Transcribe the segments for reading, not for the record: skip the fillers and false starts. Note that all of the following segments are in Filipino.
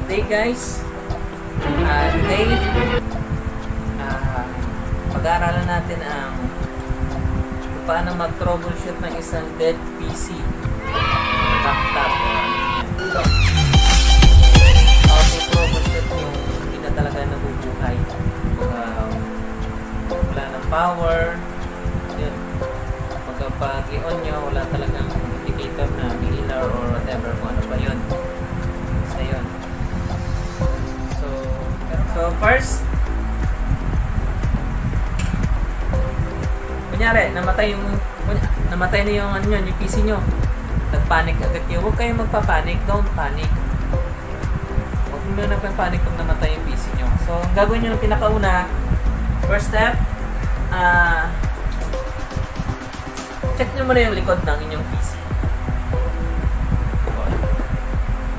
Today guys, today pag-aaralan natin ang kung paano mag-troubleshoot ng isang dead PC, laptop. So, how to troubleshoot yung hindi na talaga nabubuhay. Wala ng power, yun. Pag i-on nyo, wala talagang indicator na ilaw or whatever kung ano ba yun. So, yun. So first, kunyari, namatay na yung ano yun, yung PC nyo. Nagpanic agad kayo. Huwag kayong magpapanik. Don't panic. Huwag nyo nagpapanik kung namatay yung PC nyo. So, ang gagawin nyo ng pinakauna, first step, check nyo muna yung likod ng inyong PC.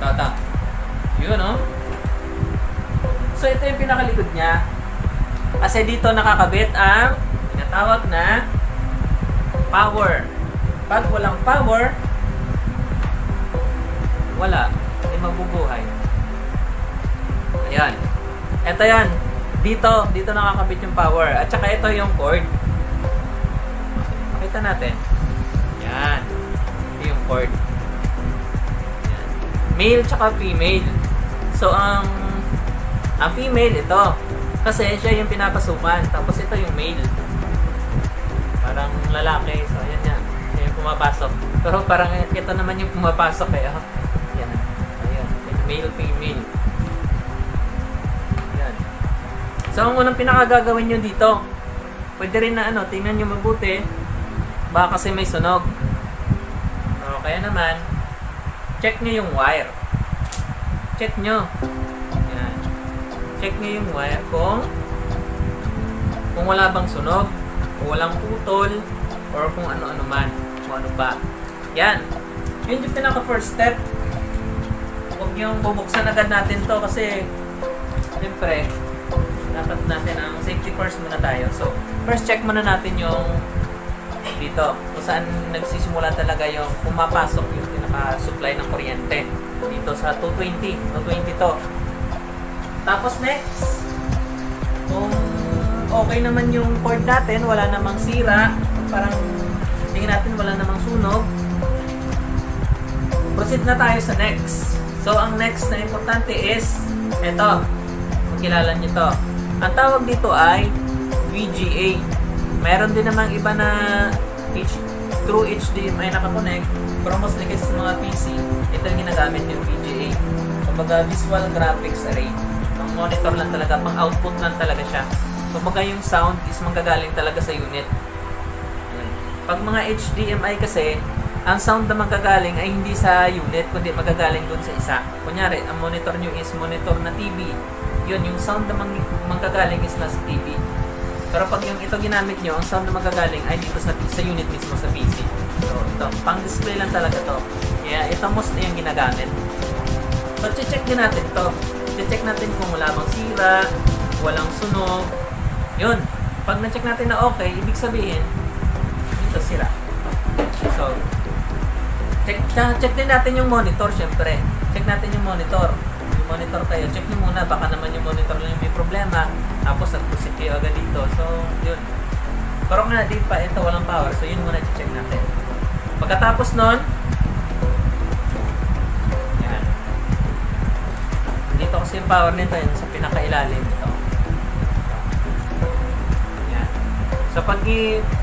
Tata. Yun, no? So, ito yung pinakalikod niya. Kasi dito nakakabit ang tinatawag na power. Pag walang power, wala. Hindi mabubuhay. Ayan. Ito yan. Dito nakakabit yung power. At saka ito yung cord. Makita natin. Yan. Ito yung cord. Yan. Male tsaka female. So, ang female ito. Kasi siya yung pinapasukan. Tapos ito yung male. Parang lalaki. So, ayan yan. Siya yung pumapasok. Pero parang ito naman yung pumapasok eh. Oh. Yan. Ayan. Male, female. Yan. So, ang unang pinakagagawin nyo dito, pwede rin na tingnan nyo mabuti. Baka kasi may sunog. O, kaya naman, check nyo yung wire. Check nyo. Check nyo yung wire kung wala bang sunog, kung walang putol, or kung ano-ano man, kung ano ba. Yan. Yun yung pinaka first step. Huwag yung bubuksan agad natin to kasi siyempre, dapat natin ang safety first muna tayo. So, first check muna natin yung dito, kung saan nagsisimula talaga yung pumapasok yung pinaka-supply ng kuryente. Dito sa 220, 220 to. Tapos next, kung okay naman yung cord natin, wala namang sira, parang tingin natin wala namang sunog, proceed na tayo sa next. So, ang next na importante is ito, makilala nyo to. Ang tawag dito ay VGA. Meron din namang iba na through HDMI nakakonect, pero mostly kasi sa mga PC, ito yung ginagamit yung VGA. Kumbaga, Visual Graphics Array. Ang monitor lang talaga, pang output lang talaga siya. Kumbaga yung sound is manggagaling talaga sa unit. Pag mga HDMI kasi, ang sound na manggagaling ay hindi sa unit, kundi magagaling dun sa isa. Kunyari, ang monitor nyo is monitor na TV. Yun, yung sound na manggagaling is nasa TV. Pero pag yung ito ginamit nyo, ang sound na manggagaling ay dito sa unit mismo sa PC. So, ito, pang display lang talaga to. Kaya ito mostly yung ginagamit. So, check din natin to. Check natin kung wala bang sira, walang sunog. Yun. Pag na-check natin na okay, ibig sabihin, dito sira. So, check din natin yung monitor, syempre. Check natin yung monitor. Yung monitor kayo, check nyo muna. Baka naman yung monitor lang yung may problema. Tapos, nag-proceed kayo agad dito. So, yun. Pero nga, di pa, ito walang power. So, yun muna check natin. Pagkatapos nun, dito kasi yung power nito yun sa pinakailalim ito. Yan. So pag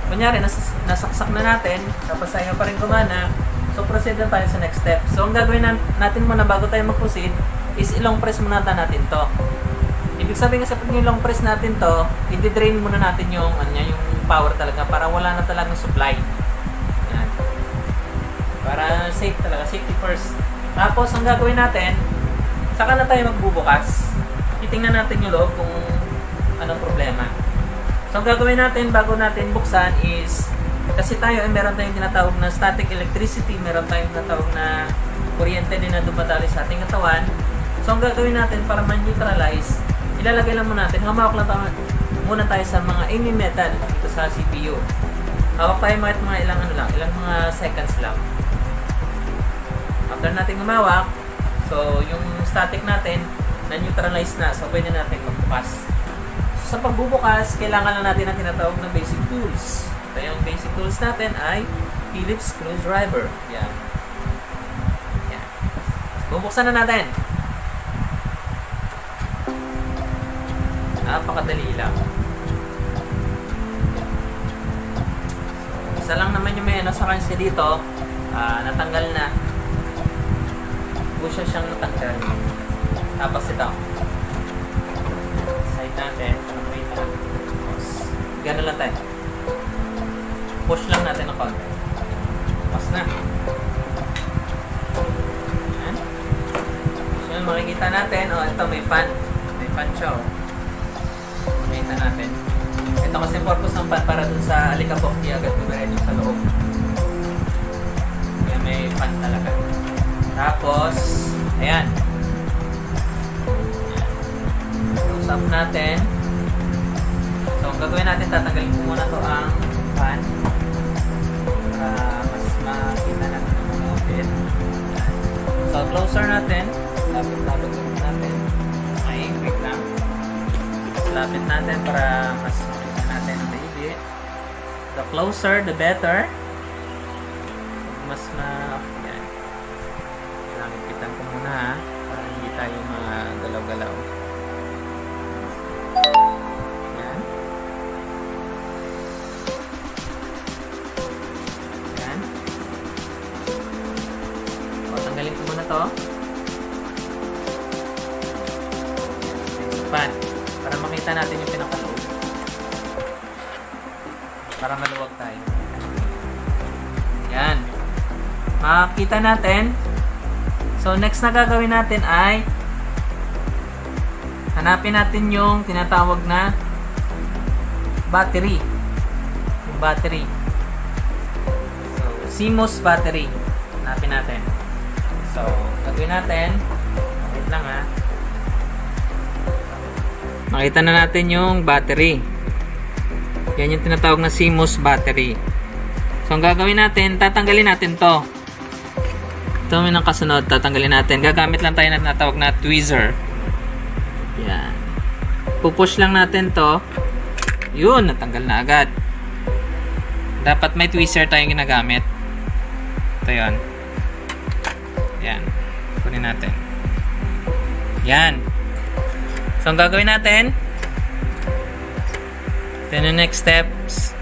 kunyari nasaksak na natin, tapos ayaw pa rin gumana, so proceed na tayo sa next step. So ang gagawin natin muna bago tayo mag-proceed is ilong press muna natin to. Ibig sabihin kasi pag ilong press natin to, i-drain muna natin yung yung power talaga para wala na talagang supply. Yan. Para safe talaga, safety first. Tapos ang gagawin natin, saka na tayo magbubukas. Titingnan natin yung loob kung anong problema. So, ang gagawin natin bago natin buksan is, kasi tayo ay meron tayong tinatawag na static electricity, meron tayong tinatawag na kuryente din na dumadali sa ating katawan. So, ang gagawin natin para ma-neutralize, ilalagay lang muna natin, hamawak lang muna tayo sa mga metal dito sa CPU. Hawak tayo mga ilang mga seconds lang. After natin humawak, so So, yung static natin, na-neutralize na. So, pwede natin magbukas. Sa pagbubukas, kailangan lang natin ang tinatawag na basic tools. So, yung basic tools natin ay Phillips screwdriver. Yan. Yan. Bubuksan na natin. Napakadali lang. Isa lang naman yung may ano sa kanya dito. Natanggal na. Push siyang natanggal. Tapos ito. Side natin. Gano'n lang tayo. Push lang natin ang konti. Tapos na. Ayan. So yun, makikita natin. Ito may fan. May fan siya. Makikita natin. Ito kasi purpose ng fan para dun sa alikabok. Di agad dumiretso sa loob. Kaya may fan talaga. Tapos, ayan. Close up natin. So, ang gagawin natin, tatanggalin ko muna to ang fan para mas makita natin ang mga outfit. So, closer natin. Lapit-lapit natin. Ay, wait lang. Lapit natin para mas makita natin ang baby. The closer, the better. Mas yan. Lapitan ko muna ha, para hindi tayo magalaw-galaw. Yan. Yan. O, tanggalin ko muna to. Pan. Para makita natin yung pinakaloob. Para maluwag tayo. Yan. Makikita natin. So, next na gagawin natin ay hanapin natin yung tinatawag na battery. Yung battery. So, CMOS battery. Hanapin natin. So, gagawin natin. Wait lang ha. Makita na natin yung battery. Yan yung tinatawag na CMOS battery. So, ang gagawin natin, tatanggalin natin to. Ito may nang kasunod, tatanggalin natin. Gagamit lang tayo na tinatawag na tweezer. Yan. Pupush lang natin to. Yun, natanggal na agad. Dapat may tweezer tayong ginagamit. Ito yun. Yan. Kunin natin. Yan. So, ang gagawin natin, ito yung next steps.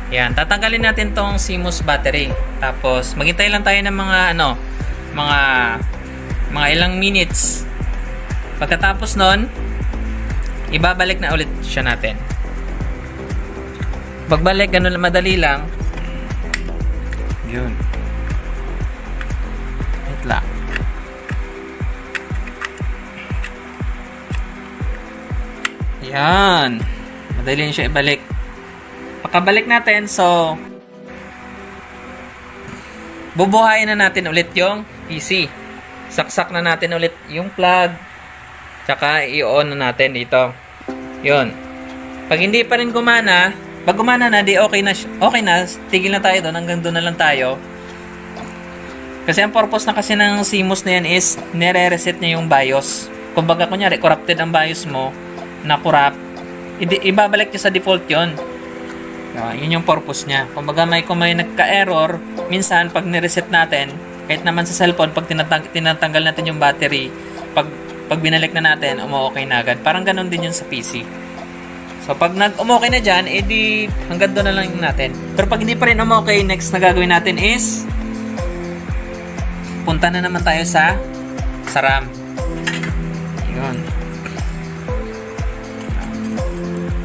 Yan, tatanggalin natin tong CMOS battery. Tapos, maghintay lang tayo ng mga ilang minutes. Pagkatapos nun, ibabalik na ulit siya natin. Pagbalik, ganun madali lang. Yun. Wait lang. Yan. Madali siya ibalik. Pagkabalik natin, so bubuhayin na natin ulit yung PC. Saksak na natin ulit yung plug. Tsaka i-on na natin dito. Yun. Pag hindi pa rin gumana, pag gumana na, di okay na, tigil na tayo doon, hanggang doon na lang tayo. Kasi ang purpose na kasi ng CMOS na yan is nire-reset niya yung BIOS. Kumbaga, kunyari, corrupted ang BIOS mo, na-corrupt, ibabalik niya sa default yun. Yun yung purpose niya. Kumbaga, kung may nagka-error, minsan, pag nireset natin, kahit naman sa cellphone, pag tinatanggal natin yung battery, pag binalik na natin, umu-okay na agad. Parang ganun din yun sa PC. So, pag nag-umokay na dyan, edi hanggang doon na lang natin. Pero pag hindi pa rin umokay, next na gagawin natin is punta na naman tayo sa RAM. Yun.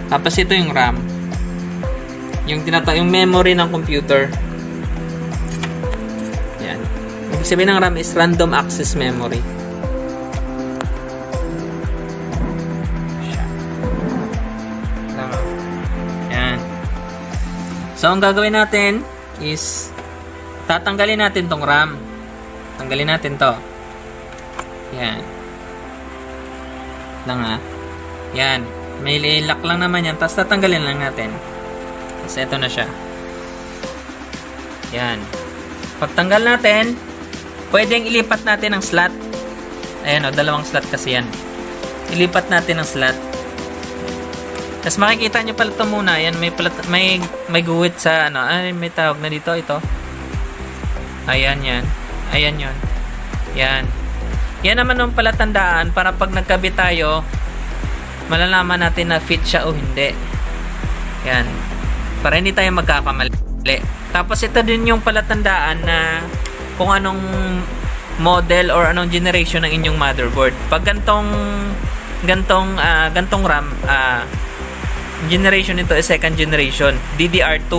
Tapos ito yung RAM. Yung yung memory ng computer. Yan. Ibig sabihin ng RAM is random access memory. So, ang gagawin natin is tatanggalin natin tong RAM. Tanggalin natin to. Yan. Lang ha. Yan. May lock lang naman yan. Tapos tatanggalin lang natin. Tapos ito na siya. Yan. Pagtanggal natin, pwedeng ilipat natin ang slot. Ayan o, dalawang slot kasi yan. Ilipat natin ang slot. Tapos makikita nyo pala ito muna. Ayan, may guhit sa ano. Ay, may tawag na dito. Ito. Ayan yan. Ayan yun. Yan. Yan naman yung palatandaan para pag nagkabit tayo, malalaman natin na fit siya o hindi. Yan. Para hindi tayo magkakamali. Tapos ito din yung palatandaan na kung anong model or anong generation ng inyong motherboard. Pag gantong RAM, generation nito is second generation, DDR2.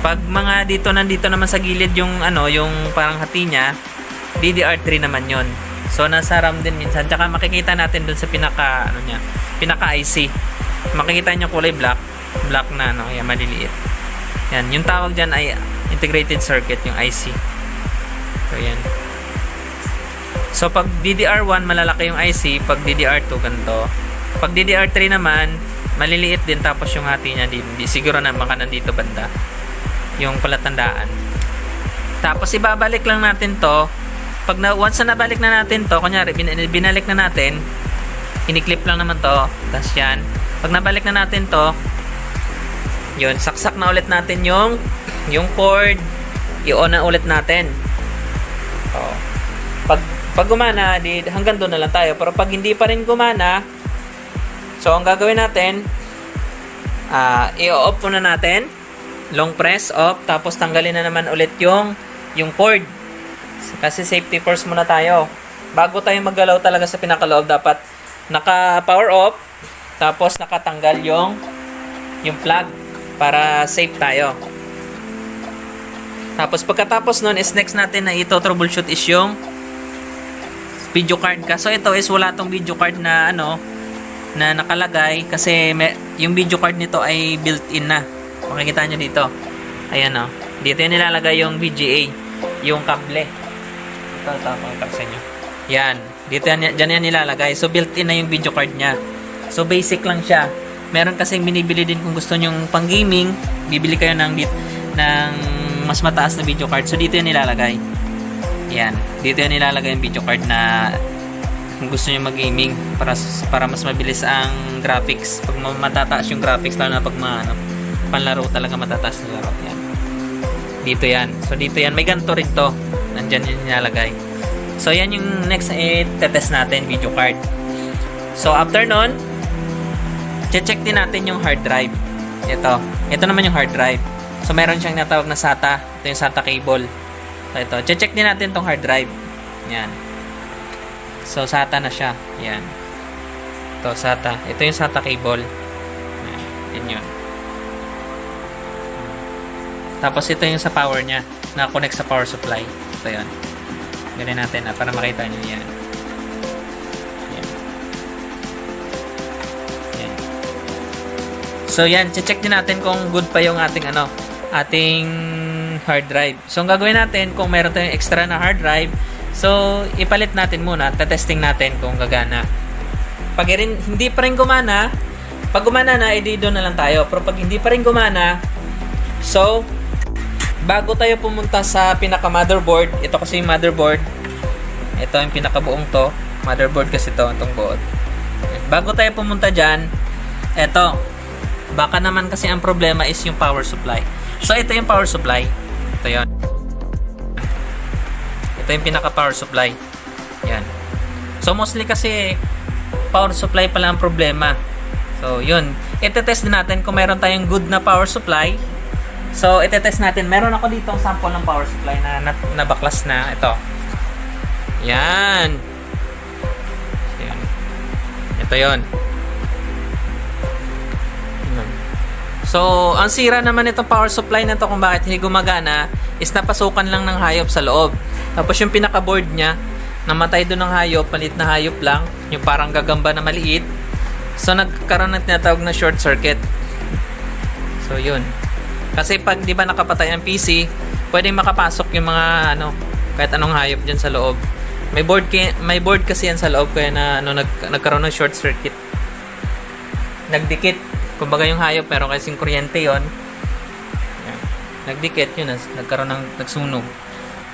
Pag mga nandito naman sa gilid yung yung parang hati niya, DDR3 naman yon. So nasa RAM din minsan. Tsaka makikita natin dun sa pinaka IC. Makikita niyo kulay black na yan, maliliit. Yan, yung tawag diyan ay integrated circuit, yung IC. So yan. So pag DDR1 malalaki yung IC, pag DDR2 ganito. Pag DDR3 naman maliliit din, tapos yung hati niya di siguro na baka nandito banda yung palatandaan. Tapos ibabalik lang natin to. Once na nabalik na natin to, kunyari binalik na natin, iniklip lang naman to, tapos yan. Pag nabalik na natin to, yun, saksak na ulit natin yung cord, i-on na ulit natin. Oh. Pag gumana, hanggang doon na lang tayo. Pero pag hindi pa rin gumana, so ang gagawin natin, i-off muna natin, long press off, tapos tanggalin na naman ulit yung cord. Kasi safety first muna tayo. Bago tayo maggalaw talaga sa pinakaloob, dapat naka-power off, tapos nakatanggal yung plug para safe tayo. Tapos pagkatapos nun is next natin na ito troubleshoot is yung video card. Kaso ito is wala tong video card na na nakalagay kasi yung video card nito ay built-in na. Makikita nyo dito. Ayan o. Dito yung nilalagay yung VGA. Yung kable. Ito, pakita sa inyo. Yan. Dyan yan nilalagay. So, built-in na yung video card nya. So, basic lang siya. Meron kasing binibili din kung gusto nyong pang gaming. Bibili kayo ng mas mataas na video card. So, dito yung nilalagay. Yan. Dito yung nilalagay yung video card na kung gusto nyo mag-gaming para mas mabilis ang graphics. Pag matataas yung graphics, lalo na pag panlaro talaga matataas na laro. Yan. Dito yan. So, dito yan. May ganito rin to. Nandyan yung nilalagay. So, yan yung next test natin, video card. So, after nun, check din natin yung hard drive. Ito. Ito naman yung hard drive. So, meron siyang natawag na SATA. Ito yung SATA cable. So, ito. Check din natin tong hard drive. Yan. So, SATA na siya. Yan. Ito, SATA. Ito yung SATA cable. Yan yun. Tapos, ito yung sa power niya. Na-connect sa power supply. Ito yun. Ganyan natin para makita nyo yan. Yan. Yan. So, yan. Check din natin kung good pa yung ating ating hard drive. So, ang gagawin natin, kung meron tayong extra na hard drive, so, ipalit natin muna. Tatesting natin kung gagana. Pag hindi pa rin gumana, pag gumana na, edi doon na lang tayo. Pero pag hindi pa rin gumana, so, bago tayo pumunta sa pinaka-motherboard, ito kasi yung motherboard. Ito yung pinaka-buong to. Motherboard kasi itong buod. Bago tayo pumunta dyan, ito. Baka naman kasi ang problema is yung power supply. So, ito yung power supply. Ito yun. Ito yung pinaka-power supply. Yan. So, mostly kasi power supply pala ang problema. So, yun. Ito-test din natin kung meron tayong good na power supply. So, ito-test natin. Meron ako dito ang sample ng power supply na baklas na. Ito. Yan. Yan. Ito yun. So, ang sira naman itong power supply na to kung bakit hindi gumagana is napasukan lang ng hayop sa loob. Tapos yung pinaka-board niya, namatay doon ng hayop, palit na hayop lang. Yung parang gagamba na maliit. So, nagkaroon ng tinatawag na short circuit. So, yun. Kasi pag di ba nakapatay ang PC, pwedeng makapasok yung mga kahit anong hayop diyan sa loob. May board kasi yan sa loob kaya na nagkaroon ng short circuit. Nagdikit. Kumbaga yung hayop pero kasing kuryente 'yon. Nagdikit yun, nagkaroon ng nagsunog.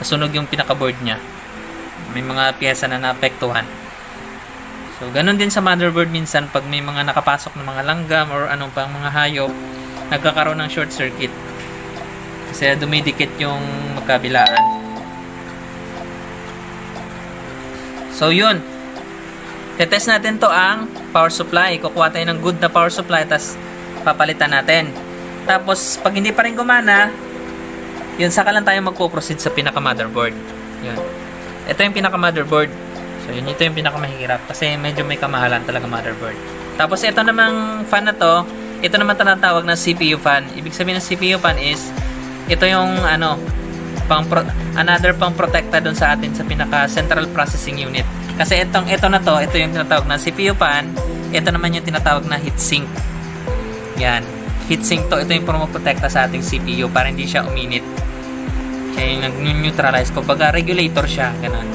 Nasunog yung pinaka-board niya. may mga piyesa na naapektuhan. So, ganun din sa motherboard minsan pag may mga nakapasok na mga langgam or anong pang mga hayop, nagkakaroon ng short circuit. Kasi dumidikit yung magkabilaan. So, yun. Tetest natin to ang power supply. Kukuha tayo ng good na power supply, tapos papalitan natin. Tapos, pag hindi pa rin gumana, yun, saka lang tayo magpo-proceed sa pinaka-motherboard. Yun. Ito yung pinaka-motherboard. So, yun, ito yung pinakamahirap kasi medyo may kamahalan talaga motherboard. Tapos, ito namang fan na to, ito naman tinatawag na CPU fan. Ibig sabihin ng CPU fan is, ito yung, another pang protekta dun sa atin sa pinaka-central processing unit. Kasi ito yung tinatawag na CPU fan, ito naman yung tinatawag na heatsink. Yan. Heatsink to, ito yung promoprotekta sa ating CPU para hindi siya uminit. Siya yung nag-neutralize. Kumbaga, regulator siya. Ganun.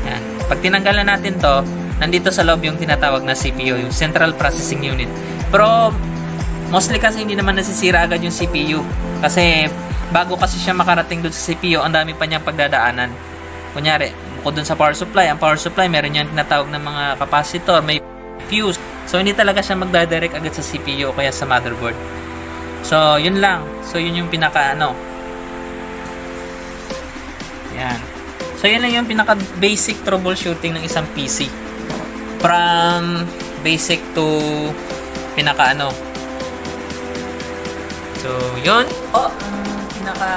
Yan. Pag tinanggalan natin to, nandito sa loob yung tinatawag na CPU, yung Central Processing Unit. Pero, mostly kasi hindi naman nasisira agad yung CPU. Kasi, bago kasi siya makarating doon sa CPU, ang dami pa niyang pagdadaanan. Kunyari, bukod doon sa power supply, ang power supply, meron yan tinatawag ng mga capacitor, may fuse. So, hindi talaga siya magdadirect agad sa CPU o kaya sa motherboard. So, yun lang. So, yun yung yan. So, yun lang yung pinaka-basic troubleshooting ng isang PC. From basic to So, yun. Ang pinaka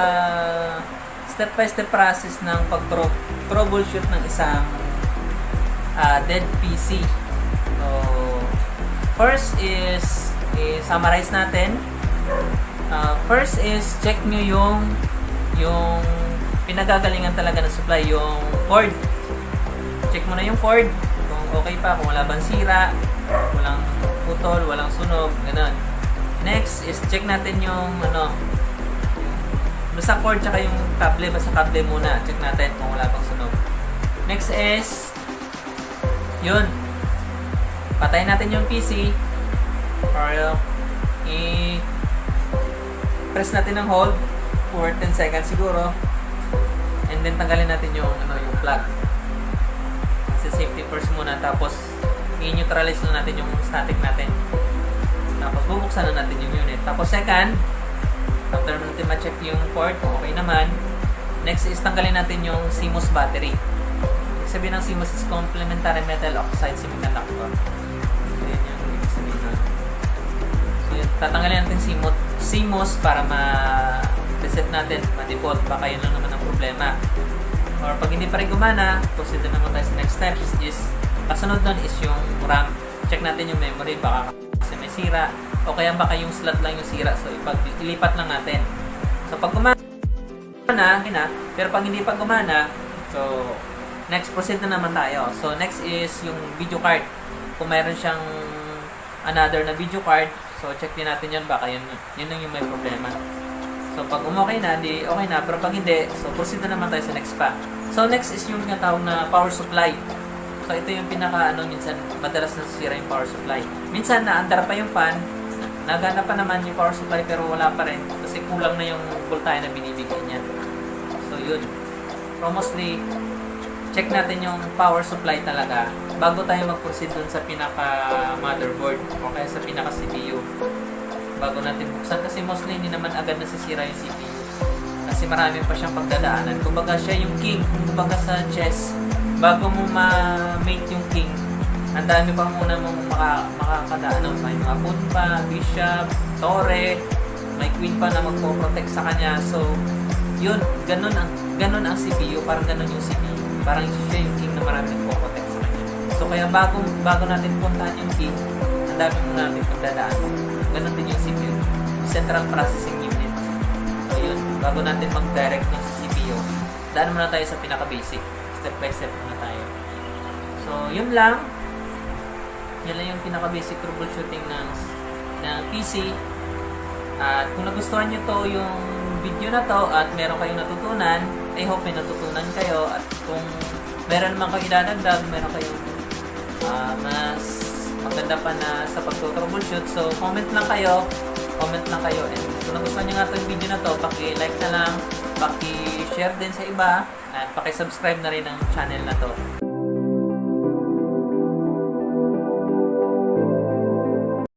step-by-step process ng pag-troubleshoot ng isang dead PC. So, first is i-summarize natin. First is check nyo yung pinagagalingan talaga ng supply, yung cord. Check mo na yung cord kung okay pa, kung wala bang sira, walang putol, walang sunog, ganun. Next is check natin yung basta cord tsaka yung kable, basta kable muna. Check natin kung wala pang sunog. Next is yun, patayin natin yung PC or i-press natin ng hold for 10 seconds siguro, and then tanggalin natin yung plug. Kasi safety first muna, tapos i-neutralize na natin yung static natin, tapos bubuksan na natin yung unit. Tapos second, after natin ma-check yung port kung okay naman, next is tanggalin natin yung CMOS battery. Ibig sabihin ng CMOS is complementary metal oxide semiconductor. So yun yung ibig sabihin nun. So yun, tatanggalin natin CMOS para ma-reset natin, ma-default, baka yun lang naman ang problema. Or pag hindi pa rin gumana, proceed na naman tayo sa next steps is, kasunod nun is yung RAM. Check natin yung memory, baka kasi may sira, o kaya baka yung slot lang yung sira, so ilipat lang natin. So pag gumana, pero pag hindi pa gumana, so next proceed na naman tayo. So next is yung video card. Kung mayroon siyang another na video card, so check din natin yun, baka yun lang yung may problema. So pag okay na, di okay na, pero pag hindi, so proceed na naman tayo sa next pa. So next is yung tinatawag na power supply. So ito yung minsan madalas nasisira yung power supply. Minsan naandar pa yung fan, nagana pa naman yung power supply pero wala pa rin kasi kulang na yung voltahe na binibigay niya. So yun. So mostly, check natin yung power supply talaga bago tayo mag-proceed dun sa pinaka-motherboard o kaya sa pinaka-CPU. Bago natin buksan kasi mostly hindi naman agad nasisira yung CPU. Kasi marami pa siyang pagdadaanan. Kumbaga siya yung king, kumbaga sa chess. Bago mo ma-mate yung king, ang dami pa muna mong makakadaan. May mga pawn pa, bishop, torre, may queen pa na magpo-protect sa kanya. So, yun, ganun ang CPU, parang ganun yung CPU. Parang siya yung king na marami nagpo-protect sa kanya. So, kaya bago natin puntahan yung king, ang dami muna natin pagdadaan. Ganun din yung CPU, Central Processing Unit. So, yun, bago natin mag-direct ng CPU, daan muna tayo sa pinaka-basic. Step by step muna tayo. So, yun lang. Yan lang yung pinaka-basic troubleshooting ng PC. At kung nagustuhan nyo to yung video na to at meron kayong natutunan, I hope may natutunan kayo. At kung meron naman kayo idadagdag, meron kayong mas maganda pa na sa pag-troubleshoot. So, comment lang kayo. And kung nagustuhan nyo nga to yung video na to, paki-like na lang. paki-share din sa iba at paki-subscribe na rin ang channel na to.